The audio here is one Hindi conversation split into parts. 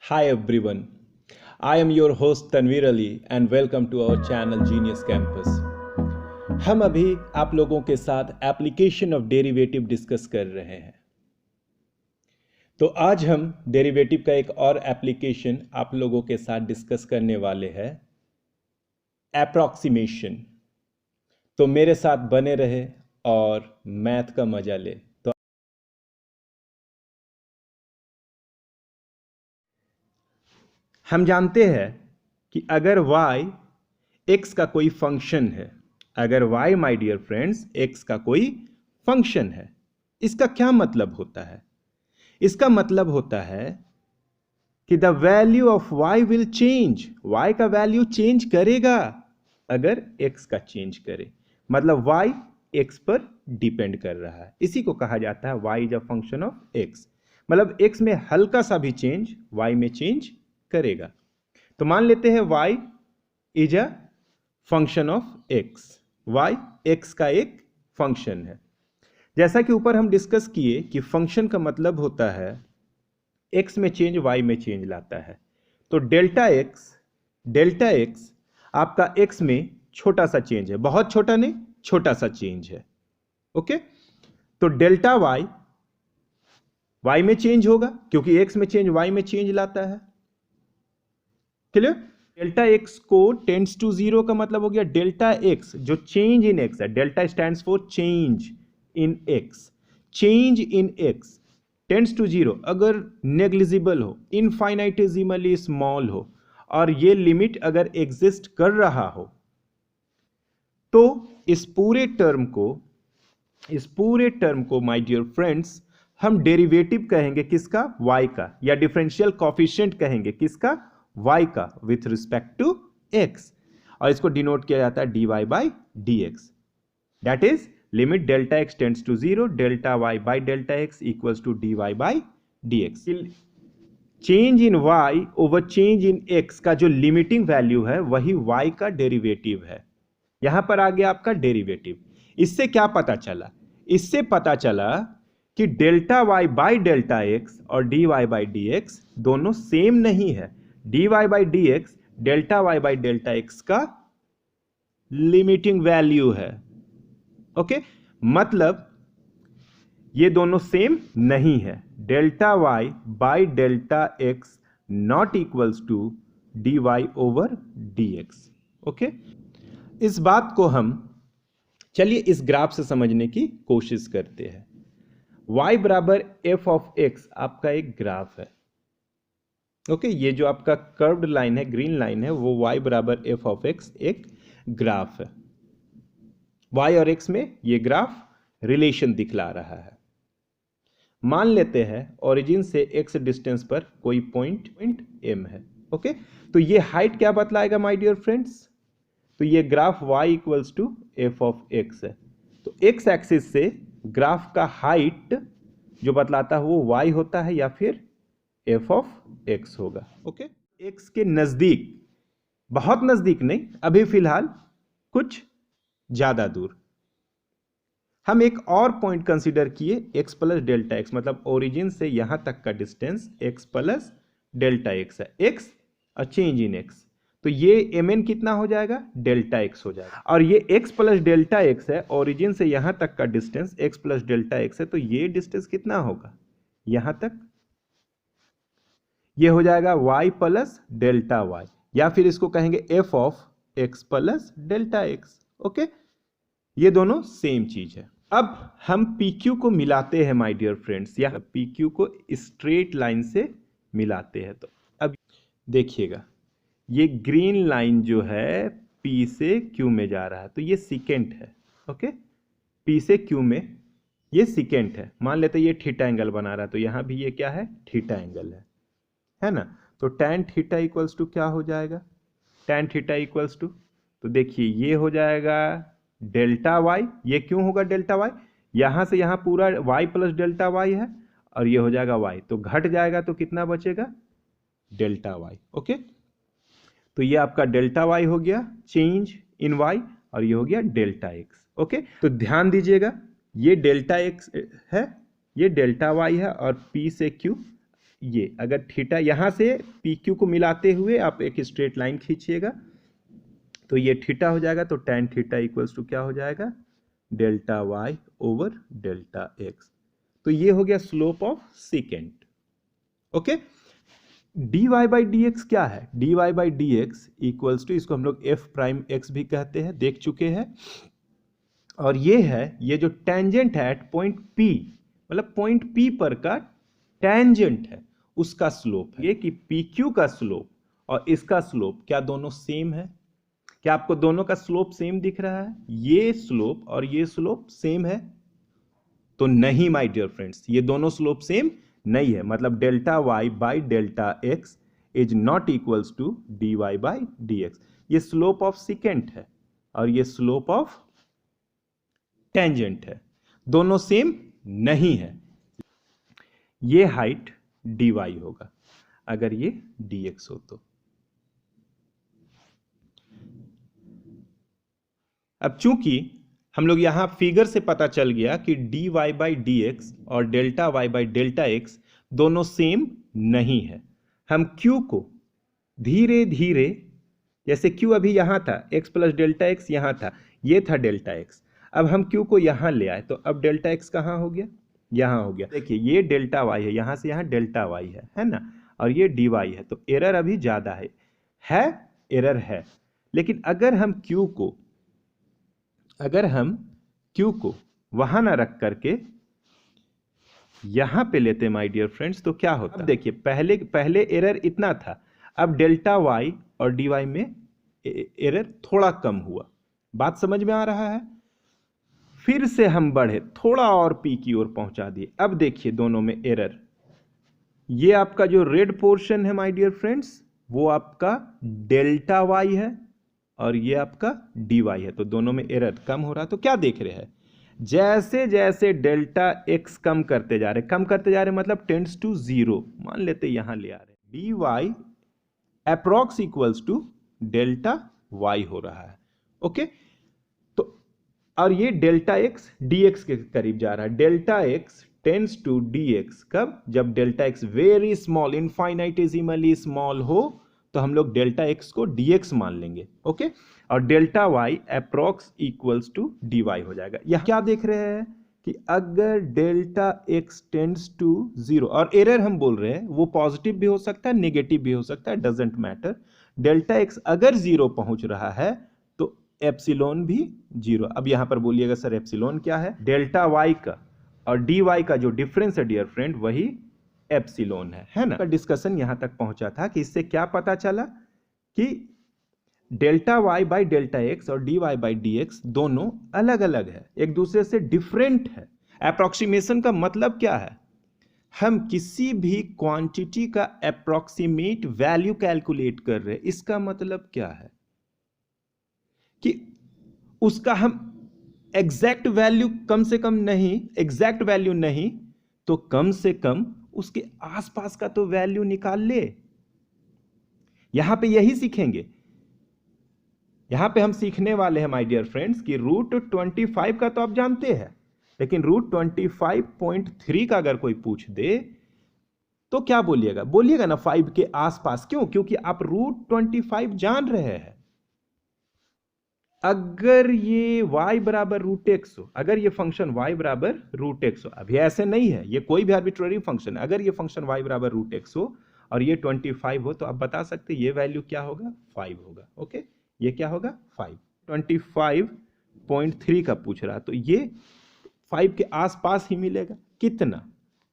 Hi everyone, I am your host Tanveer Ali and welcome to our channel Genius Campus. हम अभी आप लोगों के साथ एप्लीकेशन ऑफ डेरिवेटिव डिस्कस कर रहे हैं। तो आज हम डेरिवेटिव का एक और एप्लीकेशन आप लोगों के साथ डिस्कस करने वाले हैं, अप्रॉक्सीमेशन। तो मेरे साथ बने रहे और मैथ का मजा ले। तो हम जानते हैं कि अगर y x का कोई फंक्शन है, अगर y my dear friends x का कोई फंक्शन है, इसका क्या मतलब होता है? इसका मतलब होता है कि the value of y will change, y का वैल्यू चेंज करेगा अगर x का चेंज करे, मतलब y x पर डिपेंड कर रहा है। इसी को कहा जाता है y is a function of x, मतलब x में हल्का सा भी चेंज y में चेंज करेगा। तो मान लेते हैं y is a function of x, y x का एक फंक्शन है। जैसा कि ऊपर हम डिस्कस किए कि फंक्शन का मतलब होता है x में चेंज y में चेंज लाता है। तो डेल्टा x आपका x में छोटा सा चेंज है, बहुत छोटा नहीं, छोटा सा चेंज है। ओके, तो डेल्टा y में चेंज होगा क्योंकि x में चेंज y में चेंज लाता है। क्लियर? डेल्टा x को टेंड्स टू जीरो का मतलब हो गया डेल्टा x जो चेंज इन x है, delta stands for change in x, change in x tends to zero अगर नेग्लिजिबल हो, इनफाइनाइटेसिमली स्मॉल हो और ये लिमिट अगर एग्जिस्ट कर रहा हो, तो इस पूरे टर्म को माय डियर फ्रेंड्स हम डेरिवेटिव कहेंगे किसका? y का, या डिफरेंशियल कोफिशिएंट कहेंगे किसका? y का विथ रिस्पेक्ट टू x, और इसको डिनोट किया जाता है dy by dx, that is limit delta x tends to zero delta y by delta x equals to dy by dx। Change in y over change in x का जो लिमिटिंग वैल्यू है वही y का डेरिवेटिव है। यहां पर आ गया आपका डेरिवेटिव। इससे क्या पता चला? इससे पता चला कि delta y by delta x और dy बाई dx दोनों सेम नहीं है। dy by dx delta y by delta x का लिमिटिंग वैल्यू है। ओके, मतलब ये दोनों सेम नहीं है। Delta y by delta x not equals to dy over dx। Okay, इस बात को हम चलिए इस ग्राफ से समझने की कोशिश करते हैं। y बराबर f ऑफ x आपका एक ग्राफ है। ओके, ये जो आपका कर्व्ड लाइन है, ग्रीन लाइन है, वो y बराबर f ऑफ x एक ग्राफ है। y और x में ये ग्राफ रिलेशन दिखला रहा है। मान लेते हैं ओरिजिन से x डिस्टेंस पर कोई पॉइंट m है। ओके, तो ये हाइट क्या बतलाएगा माय डियर फ्रेंड्स? तो ये graph y equals to f of x है। तो x एक्सिस से ग्राफ का हाइट जो बतलाता है वो y होता है या फिर f ऑफ x होगा। ओके, x के नजदीक, बहुत नजदीक नहीं, अभी फिलहाल कुछ ज्यादा दूर, हम एक और पॉइंट कंसीडर किए x प्लस डेल्टा x, मतलब ओरिजिन से यहां तक का distance x plus delta x है, x और चेंज इन x। तो ये mn कितना हो जाएगा? डेल्टा x हो जाएगा। और ये x प्लस डेल्टा x है, ओरिजिन से यहां तक का distance x plus delta x है, तो ये डिस्टेंस कितना होगा? यहां तक ये हो जाएगा y प्लस डेल्टा y, या फिर इसको कहेंगे f of x plus delta x। Okay, ये दोनों सेम चीज है। अब हम PQ को मिलाते हैं माय डियर फ्रेंड्स, या PQ को स्ट्रेट लाइन से मिलाते हैं। तो अब देखिएगा, ये ग्रीन लाइन जो है P से Q में जा रहा है, तो ये सिकेंट है। ओके, P से Q में ये सिकेंट है। मान लेते हैं ये थीटा एंगल बना रहा है, तो यहां भी ये क्या है? थीटा एंगल है ना? तो tan थीटा इक्वल्स टू क्या हो जाएगा? tan थीटा इक्वल्स टू, तो देखिए ये हो जाएगा डेल्टा y। ये क्यों होगा डेल्टा y? यहां से यहां पूरा y प्लस डेल्टा y है, और ये हो जाएगा y, तो घट जाएगा तो कितना बचेगा? Delta y। ओके, तो ये आपका डेल्टा y हो गया चेंज इन y, और ये हो गया डेल्टा x। ओके, तो ध्यान दीजिएगा, ये डेल्टा x है, ये डेल्टा y है, और P से Q ये अगर थीटा यहां से पी क्यू को मिलाते हुए आप एक स्ट्रेट लाइन खींचिएगा तो ये थीटा हो जाएगा, तो tan थीटा इक्वल्स टू क्या हो जाएगा, delta y over delta x. तो ये हो गया slope of secant. Okay, dy by D x क्या है, dy by D x equals to, इसको हम लोग f प्राइम x भी कहते हैं, देख चुके हैं। और ये है, ये जो टेंजेंट है एट पॉइंट P, मतलब पॉइंट P पर का टेंजेंट है, उसका स्लोप है। ये कि PQ का स्लोप और इसका स्लोप क्या दोनों सेम है? क्या आपको दोनों का स्लोप सेम दिख रहा है? ये स्लोप और ये स्लोप सेम है? तो नहीं माय डियर फ्रेंड्स, ये दोनों स्लोप सेम नहीं है। मतलब delta Y by delta x is not equals to d Y by D x. ये स्लोप ऑफ सेकेंट है और ये स्लोप ऑफ टेंजेंट है, दोनों सेम नहीं है। ये हाइट dy होगा अगर ये dx हो तो। अब चूंकि हम लोग यहां फिगर से पता चल गया कि dy बाई डी एक्स और delta y by delta x दोनों सेम नहीं है, हम q को धीरे धीरे, जैसे q अभी यहां था, x प्लस डेल्टा एक्स यहां था, ये था डेल्टा एक्स, अब हम q को यहां ले आए तो अब डेल्टा एक्स कहां हो गया, यहां हो गया। देखिए ये डेल्टा y है, यहां से यहां डेल्टा y है ना, और ये dy है, तो एरर अभी ज्यादा है एरर है। लेकिन अगर हम q को वहां ना रख करके यहां पे लेते माय डियर फ्रेंड्स तो क्या होता, देखिए पहले एरर इतना था, अब डेल्टा y और dy में एरर थोड़ा कम हुआ। बात समझ में आ रहा है? फिर से हम बढ़े, थोड़ा और p की ओर पहुंचा दिए, अब देखिए दोनों में एरर। ये आपका जो रेड पोर्शन है माय डियर फ्रेंड्स, वो आपका डेल्टा y है और ये आपका dy है, तो दोनों में एरर कम हो रहा। तो क्या देख रहे हैं, जैसे जैसे डेल्टा x कम करते जा रहे मतलब टेंड्स टू जीरो, मान लेते यहां ले आ रहे, dy approx equals to delta y हो रहा है। ओके, तो और ये डेल्टा x dx के करीब जा रहा है, delta x tends to dx कब, जब delta x very small, infinitesimally small हो तो हम लोग डेल्टा x को dx मान लेंगे। ओके, और delta y approx equals to dy हो जाएगा। यह क्या देख रहे हैं कि अगर delta x tends to zero, और एरर हम बोल रहे हैं वो पॉजिटिव भी हो सकता है नेगेटिव भी हो सकता है, डजेंट मैटर, डेल्टा x अगर जीरो पहुंच रहा है तो एप्सिलॉन भी जीरो। अब यहां पर बोलिएगा सर एप्सिलॉन क्या है, डेल्टा y का और dy का जो डिफरेंस है डियर फ्रेंड वही एप्सिलॉन है ना। डिस्कशन यहां तक पहुंचा था कि इससे क्या पता चला कि delta y by delta X और dy बाई डी एक्स दोनों अलग अलग है, एक दूसरे से डिफरेंट है। अप्रोक्सीमेशन का मतलब क्या है, हम किसी भी क्वांटिटी का अप्रोक्सीमेट वैल्यू कैलकुलेट कर रहे हैं, इसका मतलब क्या है कि उसका हम एग्जैक्ट वैल्यू कम से कम नहीं, एग्जैक्ट वैल्यू नहीं तो कम से कम उसके आसपास का तो वैल्यू निकाल ले। यहां पे यही सीखेंगे, यहां पे हम सीखने वाले हैं माय डियर फ्रेंड्स कि रूट 25 का तो आप जानते हैं, लेकिन रूट 25.3 का अगर कोई पूछ दे तो क्या बोलिएगा ना 5 के आसपास। क्यों? क्योंकि आप रूट 25 जान रहे हैं। अगर ये y बराबर रूट एक्स हो, अगर ये फंक्शन y बराबर रूट एक्स हो, अभी ऐसे नहीं है, ये कोई भी आर्बिट्ररी फंक्शन है, अगर ये फंक्शन y बराबर रूट एक्स हो और ये 25 हो तो आप बता सकते ये वैल्यू क्या होगा, 5 होगा। ओके, ये क्या होगा 5, 25.3 का पूछ रहा तो ये 5 के आसपास ही मिलेगा।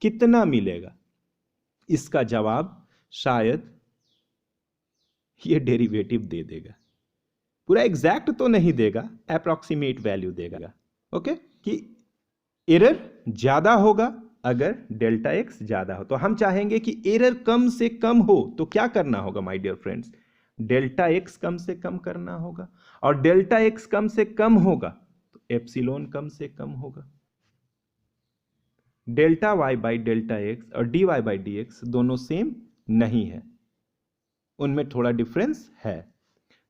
कितना मिलेगा, इसका जवाब शायद ये डेरिवेटिव दे देगा, पूरा एग्जैक्ट तो नहीं देगा, अप्रॉक्सीमेट वैल्यू देगा। ओके, कि एरर ज्यादा होगा अगर डेल्टा एक्स ज्यादा हो, तो हम चाहेंगे कि एरर कम से कम हो तो क्या करना होगा my dear friends, delta X कम से कम करना होगा, और डेल्टा एक्स कम से कम होगा तो एप्सिलॉन कम से कम होगा। Delta Y by delta X और D Y by D X दोनों सेम नहीं है, उनमें थोड़ा डिफरेंस है,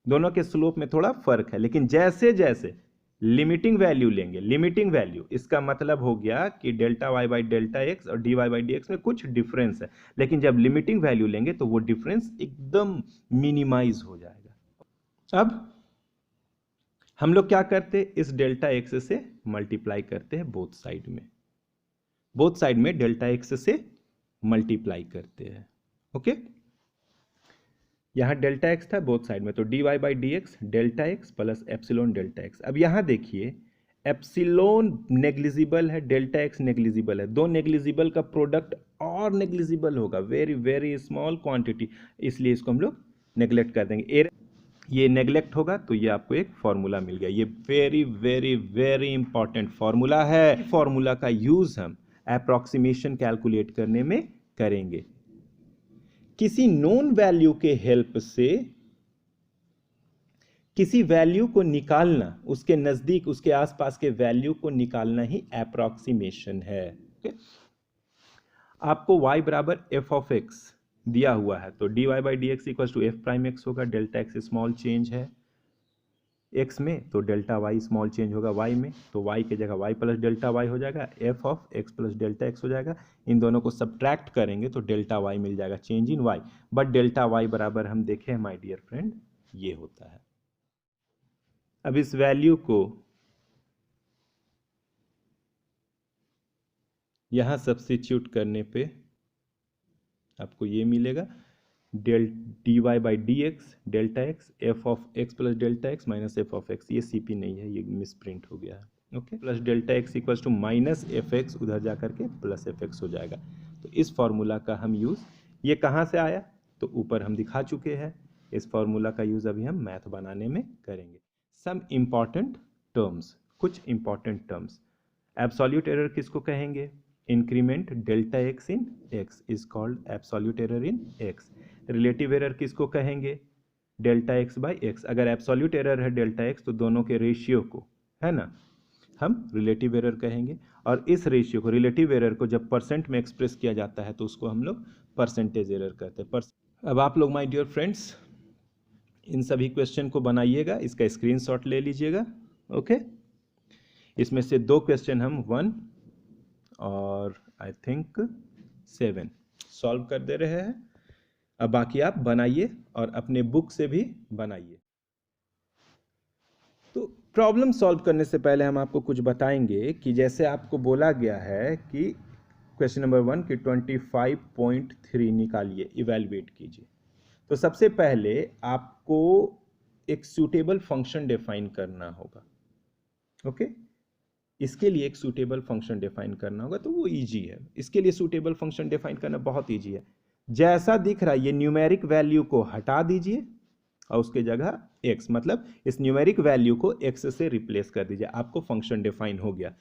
दोनों के स्लोप में थोड़ा फर्क है, लेकिन जैसे जैसे लिमिटिंग वैल्यू लेंगे, लिमिटिंग वैल्यू इसका मतलब हो गया कि delta Y by delta X और D Y by D X में कुछ डिफरेंस है, लेकिन जब लिमिटिंग वैल्यू लेंगे तो वो डिफरेंस एकदम मिनिमाइज हो जाएगा। अब हम लोग क्या करते हैं, इस डेल्टा एक्स से मल्टीप्लाई करते हैं बोथ साइड में, बोथ साइड में डेल्टा एक्स से मल्टीप्लाई करते हैं। ओके, यहां डेल्टा एक्स था बोथ साइड में, तो d Y by D x delta x plus epsilon delta x. अब यहां देखिए एप्सिलॉन नेग्लिजिबल है, डेल्टा एक्स नेग्लिजिबल है, दो नेग्लिजिबल का प्रोडक्ट और नेग्लिजिबल होगा, वेरी वेरी स्मॉल क्वांटिटी, इसलिए इसको हम लोग नेग्लेक्ट कर देंगे। ये नेग्लेक्ट होगा तो ये आपको एक फॉर्मूला मिल गया, ये very very very important formula है। फॉर्मूला का यूज हम अप्रॉक्सीमेशन कैलकुलेट करने में करेंगे। किसी नोन वैल्यू के हेल्प से किसी वैल्यू को निकालना, उसके नजदीक उसके आसपास के वैल्यू को निकालना ही अप्रॉक्सीमेशन है। आपको y बराबर एफ ऑफ एक्स दिया हुआ है, तो d Y by D x equal to f prime x होगा, डेल्टा एक्स स्मॉल चेंज है x में, तो डेल्टा y स्मॉल चेंज होगा y में, तो y की जगह y प्लस डेल्टा y हो जाएगा, f of x plus delta x हो जाएगा। इन दोनों को सब्ट्रैक्ट करेंगे तो डेल्टा y मिल जाएगा, change in y, but delta y बराबर हम देखें माय डियर फ्रेंड ये होता है। अब इस वैल्यू को यहां सब्स्टिट्यूट करने पे आपको ये मिलेगा, d Y by D x delta x f of x plus delta x minus f of x, ये सीपी नहीं है, ये मिस प्रिंट हो गया है। Okay, plus delta x equal to minus f x, उधर जा करके प्लस एफ एक्स हो जाएगा। तो इस फॉर्मूला का हम यूज़, ये कहाँ से आया तो ऊपर हम दिखा चुके हैं, इस फॉर्मूला का यूज़ अभी हम मैथ बनाने में करेंगे। सम इम्पॉर्टेंट टर्म्स, कुछ इंपॉर्टेंट टर्म्स। एब्सोल्यूट एरर किसको कहेंगे, increment delta x in x is called absolute error in x. Relative error किसको कहेंगे, डेल्टा एक्स बाई एक्स। अगर एब्सोल्यूट एरर है डेल्टा एक्स तो दोनों के रेशियो को, है ना, हम रिलेटिव एरर कहेंगे। और इस रेशियो को, रिलेटिव एरर को जब परसेंट में एक्सप्रेस किया जाता है तो उसको हम लोग परसेंटेज एरर कहते हैं। अब आप लोग माय डियर फ्रेंड्स इन सभी क्वेश्चन को बनाइएगा, इसका स्क्रीनशॉट ले लीजिएगा। ओके, इसमें से दो क्वेश्चन हम 1 और आई थिंक 7 सॉल्व कर दे रहे हैं। अब बाकी आप बनाइए और अपने बुक से भी बनाइए। तो प्रॉब्लम सॉल्व करने से पहले हम आपको कुछ बताएंगे कि जैसे आपको बोला गया है कि क्वेश्चन नंबर 1 की 25.3 निकालिए, इवैल्यूएट कीजिए। तो सबसे पहले आपको एक सूटेबल फंक्शन डिफाइन करना होगा। ओके, इसके लिए एक सूटेबल फंक्शन डिफाइन करना होगा, तो वो इजी है। इसके लिए सूटेबल फंक्शन डिफाइन करना बहुत इजी है। जैसा दिख रहा है ये न्यूमेरिक वैल्यू को हटा दीजिए और उसके जगह x, मतलब इस न्यूमेरिक वैल्यू को x से रिप्लेस कर दीजिए, आपको फंक्शन डिफाइन हो गया।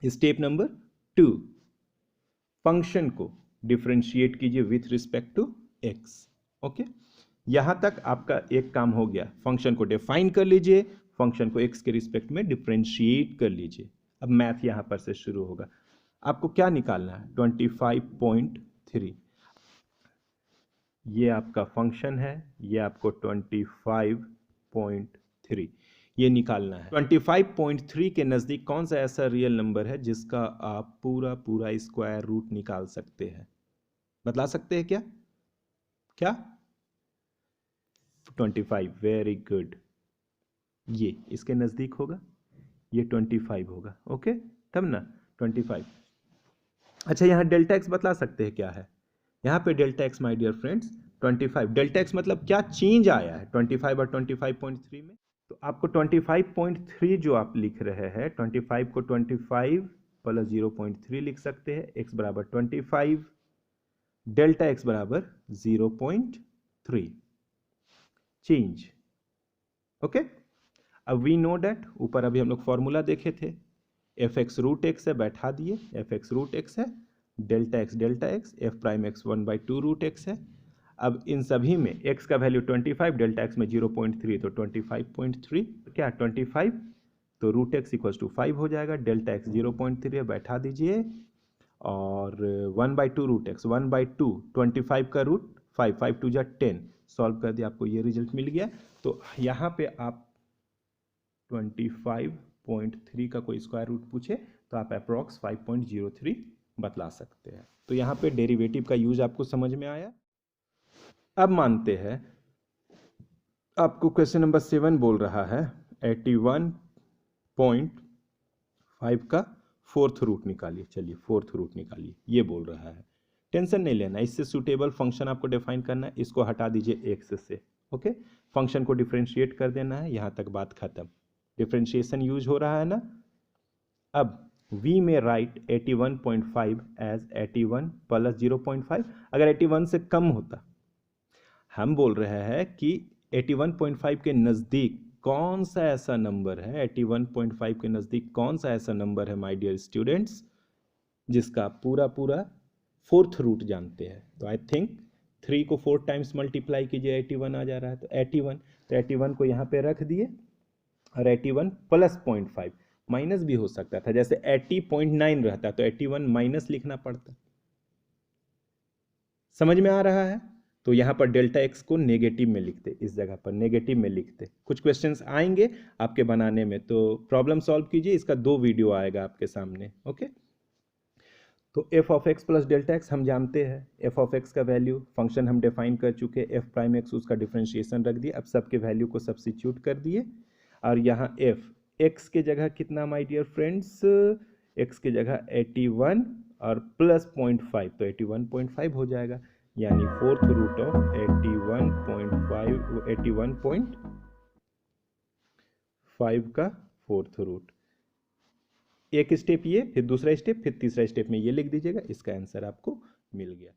स्टेप नंबर 2, फंक्शन को डिफरेंशिएट कीजिए with respect to x। Okay, यहां तक आपका एक काम हो गया। फंक्शन को डिफाइन कर लीजिए, फंक्शन को x के रिस्पेक्ट में डिफरेंशिएट कर लीजिए। अब मैथ यहां पर से शुरू होगा। आपको क्या निकालना है, 25.3, ये आपका फंक्शन है, ये आपको 25.3 ये निकालना है। 25.3 के नज़दीक कौन सा ऐसा रियल नंबर है जिसका आप पूरा पूरा स्क्वायर रूट निकाल सकते हैं, बतला सकते हैं क्या? क्या 25, वेरी गुड, ये इसके नज़दीक होगा, ये 25 होगा। ओके, तब ना 25। अच्छा, यहाँ डेल्टा एक्स बतला सकते हैं क्या है, यहाँ पे delta x my dear friends 25। Delta x मतलब क्या चेंज आया है 25 और 25.3 में। तो आपको 25.3 जो आप लिख रहे हैं, 25 को 25 प्लस 0.3 लिख सकते हैं, x बराबर 25, डेल्टा एक्स बराबर 0.3 चेंज। ओके, अब वी नो डैट, ऊपर अभी हम लोग फॉर्मूला देखे थे, एफ एक्स रूट एक्स है, बैठा दिए, एफ एक्स रूट एक्स है, delta x f prime x 1/2 root x है। अब इन सभी में x का वैल्यू 25, डेल्टा एक्स में 0.3, तो 25.3 क्या 25, तो रूट एक्स इक्वल टू 5 हो जाएगा, डेल्टा एक्स 0.3 है, बैठा दीजिए, और 1/2 रूट एक्स 1/2, 25 का रूट 5, 5 2 जा 10, सॉल्व कर दिया, आपको ये रिजल्ट मिल गया। तो यहाँ पे आप 25.3 का कोई स्क्वायर रूट पूछे तो आप अप्रॉक्स 5.03 बतला सकते हैं। तो यहाँ पे डेरिवेटिव का यूज आपको समझ में आया। अब मानते हैं आपको क्वेश्चन नंबर 7 बोल रहा है 81.5 का फोर्थ रूट निकालिए। चलिए फोर्थ रूट निकालिए, ये बोल रहा है। टेंशन नहीं लेना, इससे सूटेबल फंक्शन आपको डिफाइन करना है। इसको हटा दीजिए एक्स से, ओके। फंक्शन को डिफ्रेंशिएट कर देना है, यहाँ तक बात खत्म। डिफ्रेंशिएशन यूज हो रहा है ना। अब v में राइट 81.5 एज 81 प्लस 0.5। अगर 81 से कम होता, हम बोल रहे हैं कि 81.5 के नज़दीक कौन सा ऐसा नंबर है, 81.5 के नज़दीक कौन सा ऐसा नंबर है माय डियर स्टूडेंट्स, जिसका पूरा पूरा फोर्थ रूट जानते हैं। तो आई थिंक 3 को 4 टाइम्स मल्टीप्लाई कीजिए, 81 आ जा रहा है। तो 81 को यहाँ पे रख दिए, और 81 प्लस 0.5, माइनस भी हो सकता था, जैसे 80.9 रहता तो 81 माइनस लिखना पड़ता। समझ में आ रहा है। तो यहाँ पर डेल्टा एक्स को नेगेटिव में लिखते, इस जगह पर नेगेटिव में लिखते। कुछ क्वेश्चंस आएंगे आपके बनाने में, तो प्रॉब्लम सॉल्व कीजिए। इसका 2 वीडियो आएगा आपके सामने, ओके। तो F of x plus delta x हम जानते हैं। एफ ऑफ एक्स का वैल्यू फंक्शन हम डिफाइन कर चुके, एफ प्राइम एक्स, उसका डिफ्रेंशिएशन रख दिए। अब सबके वैल्यू को सब्स्टिट्यूट कर दिए, और यहाँ एफ एक्स के जगह कितना माय डियर फ्रेंड्स, एक्स के जगह 81 और प्लस 0.5, तो 81.5 हो जाएगा। यानी फोर्थ रूट ऑफ 81.5 का फोर्थ रूट। एक स्टेप ये, फिर दूसरा स्टेप, फिर तीसरा स्टेप में ये लिख दीजिएगा। इसका आंसर आपको मिल गया।